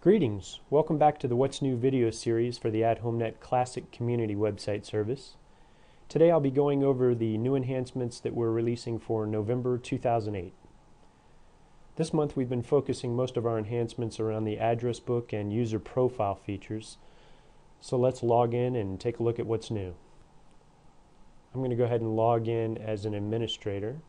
Greetings! Welcome back to the What's New video series for the AtHomeNet Classic Community website service. Today I'll be going over the new enhancements that we're releasing for November 2008. This month we've been focusing most of our enhancements around the address book and user profile features. So let's log in and take a look at what's new. I'm going to go ahead and log in as an administrator.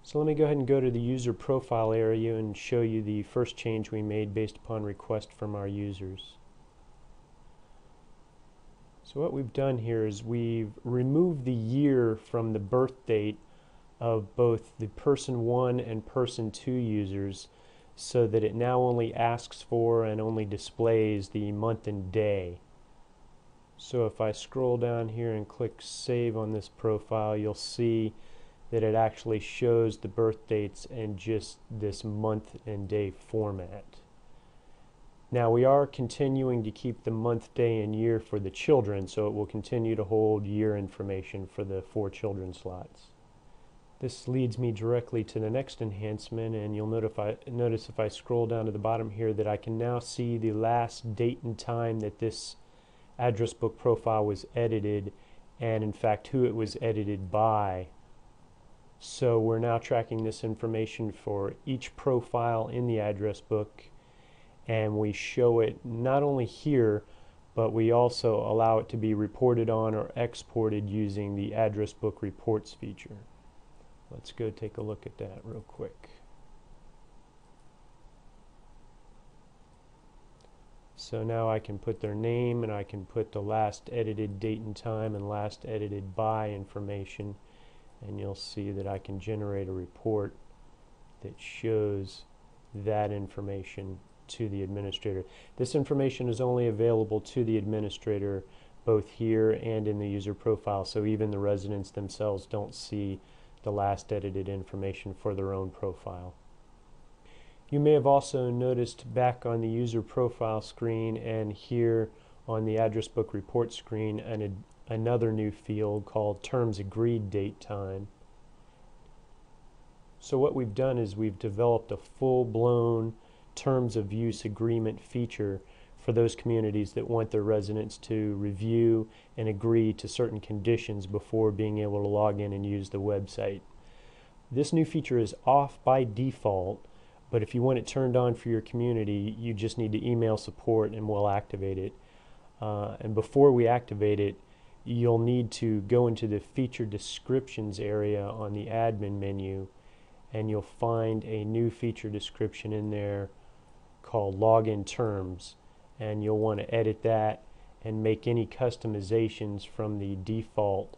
So let me go ahead and go to the user profile area and show you the first change we made based upon request from our users. So what we've done here is we've removed the year from the birth date of both the person 1 and person 2 users so that it now only asks for and only displays the month and day. So if I scroll down here and click save on this profile, you'll see that it actually shows the birth dates in just this month and day format. Now we are continuing to keep the month, day, and year for the children, so it will continue to hold year information for the 4 children slots. This leads me directly to the next enhancement, and you'll notice if I scroll down to the bottom here that I can now see the last date and time that this address book profile was edited, and in fact who it was edited by. So we're now tracking this information for each profile in the address book, and we show it not only here, but we also allow it to be reported on or exported using the address book reports feature. Let's go take a look at that real quick. So now I can put their name, and I can put the last edited date and time and last edited by information, and you'll see that I can generate a report that shows that information to the administrator. This information is only available to the administrator both here and in the user profile, so even the residents themselves don't see the last edited information for their own profile. You may have also noticed back on the user profile screen and here on the address book report screen another new field called Terms Agreed Date Time. So what we've done is we've developed a full-blown Terms of Use Agreement feature for those communities that want their residents to review and agree to certain conditions before being able to log in and use the website. This new feature is off by default, but if you want it turned on for your community, you just need to email support and we'll activate it. And before we activate it, you'll need to go into the feature descriptions area on the admin menu, and you'll find a new feature description in there called Login Terms, and you'll want to edit that and make any customizations from the default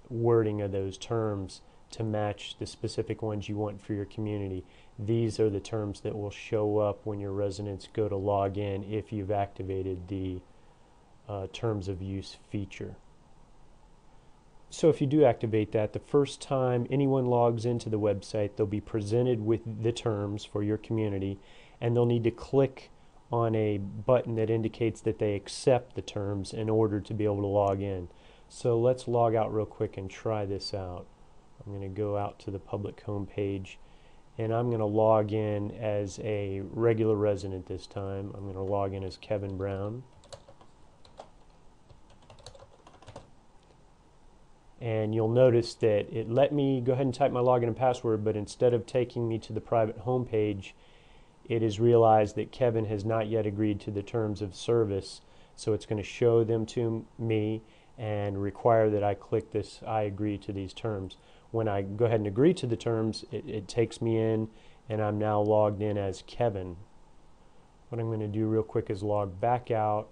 wording of those terms to match the specific ones you want for your community. These are the terms that will show up when your residents go to log in if you've activated the Terms of Use feature. So if you do activate that, the first time anyone logs into the website, they'll be presented with the terms for your community, and they'll need to click on a button that indicates that they accept the terms in order to be able to log in. So let's log out real quick and try this out. I'm going to go out to the public home page, and I'm going to log in as a regular resident this time. I'm going to log in as Kevin Brown. And you'll notice that it let me go ahead and type my login and password, but instead of taking me to the private home page, it has realized that Kevin has not yet agreed to the terms of service, so it's going to show them to me and require that I click this I agree to these terms. When I go ahead and agree to the terms, it takes me in, and I'm now logged in as Kevin. What I'm going to do real quick is log back out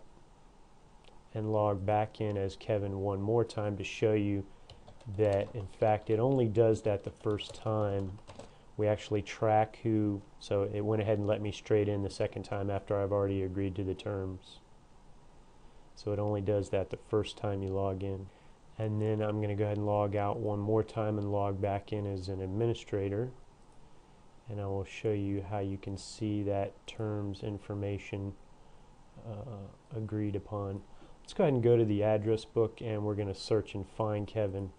and log back in as Kevin one more time to show you that in fact it only does that the first time. We actually track who, so it went ahead and let me straight in the second time after I've already agreed to the terms. So it only does that the first time you log in. And then I'm going to go ahead and log out one more time and log back in as an administrator, and I will show you how you can see that terms information agreed upon. Let's go ahead and go to the address book, and we're going to search and find Kevin.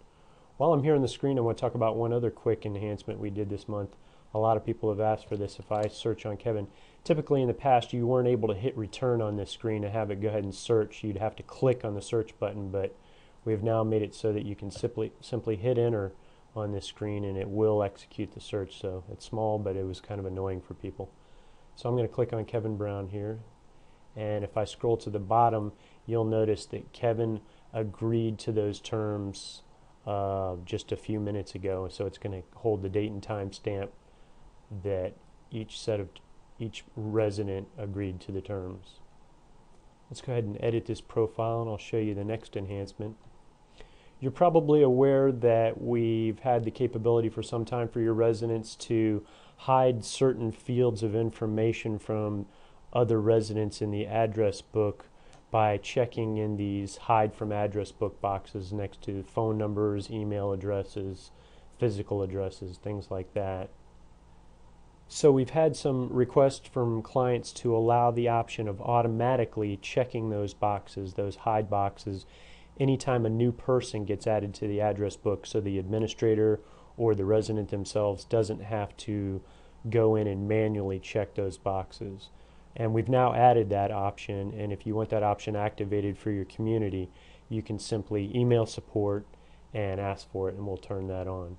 While I'm here on the screen, I want to talk about one other quick enhancement we did this month. A lot of people have asked for this. If I search on Kevin, typically in the past you weren't able to hit return on this screen and have it go ahead and search. You'd have to click on the search button, but we've now made it so that you can simply hit enter on this screen and it will execute the search. So it's small, but it was kind of annoying for people. So I'm going to click on Kevin Brown here, and if I scroll to the bottom, you'll notice that Kevin agreed to those terms just a few minutes ago. So it's going to hold the date and time stamp that each resident agreed to the terms. Let's go ahead and edit this profile, and I'll show you the next enhancement. You're probably aware that we've had the capability for some time for your residents to hide certain fields of information from other residents in the address book by checking in these hide from address book boxes next to phone numbers, email addresses, physical addresses, things like that. So we've had some requests from clients to allow the option of automatically checking those boxes, those hide boxes, anytime a new person gets added to the address book, so the administrator or the resident themselves doesn't have to go in and manually check those boxes. And we've now added that option, and if you want that option activated for your community, you can simply email support and ask for it, and we'll turn that on.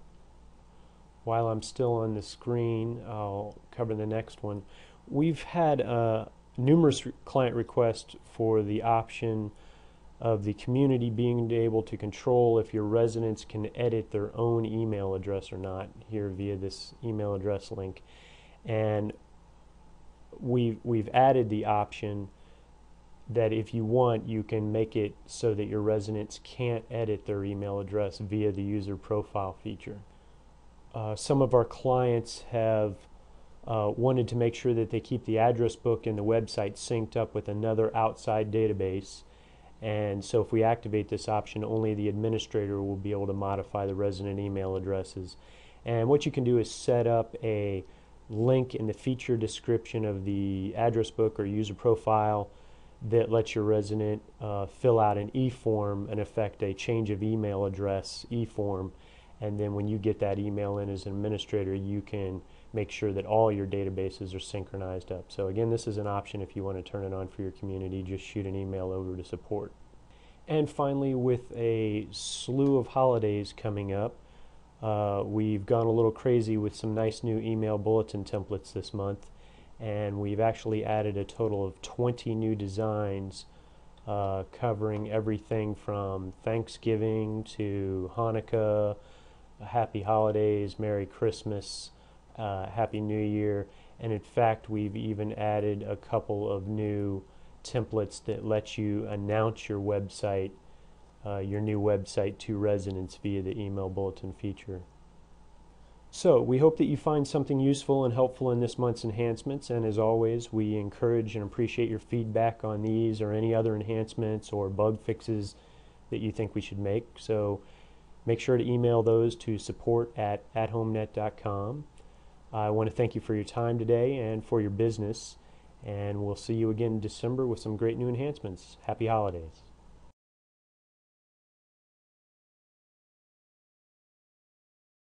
While I'm still on the screen, I'll cover the next one. We've had numerous client requests for the option of the community being able to control if your residents can edit their own email address or not here via this email address link. And we've added the option that if you want, you can make it so that your residents can't edit their email address via the user profile feature. Some of our clients have wanted to make sure that they keep the address book and the website synced up with another outside database, and so if we activate this option, only the administrator will be able to modify the resident email addresses. And what you can do is set up a link in the feature description of the address book or user profile that lets your resident fill out an e-form, in effect a change of email address e-form, and then when you get that email in as an administrator, you can make sure that all your databases are synchronized up. So again, this is an option if you want to turn it on for your community. Just shoot an email over to support. And finally, with a slew of holidays coming up, we've gone a little crazy with some nice new email bulletin templates this month, and we've actually added a total of 20 new designs covering everything from Thanksgiving to Hanukkah, Happy Holidays, Merry Christmas, Happy New Year, and in fact we've even added a couple of new templates that let you announce your website, your new website to residents via the email bulletin feature. So we hope that you find something useful and helpful in this month's enhancements, and as always we encourage and appreciate your feedback on these or any other enhancements or bug fixes that you think we should make. So make sure to email those to support@athomenet.com. I want to thank you for your time today and for your business, and we'll see you again in December with some great new enhancements. Happy holidays.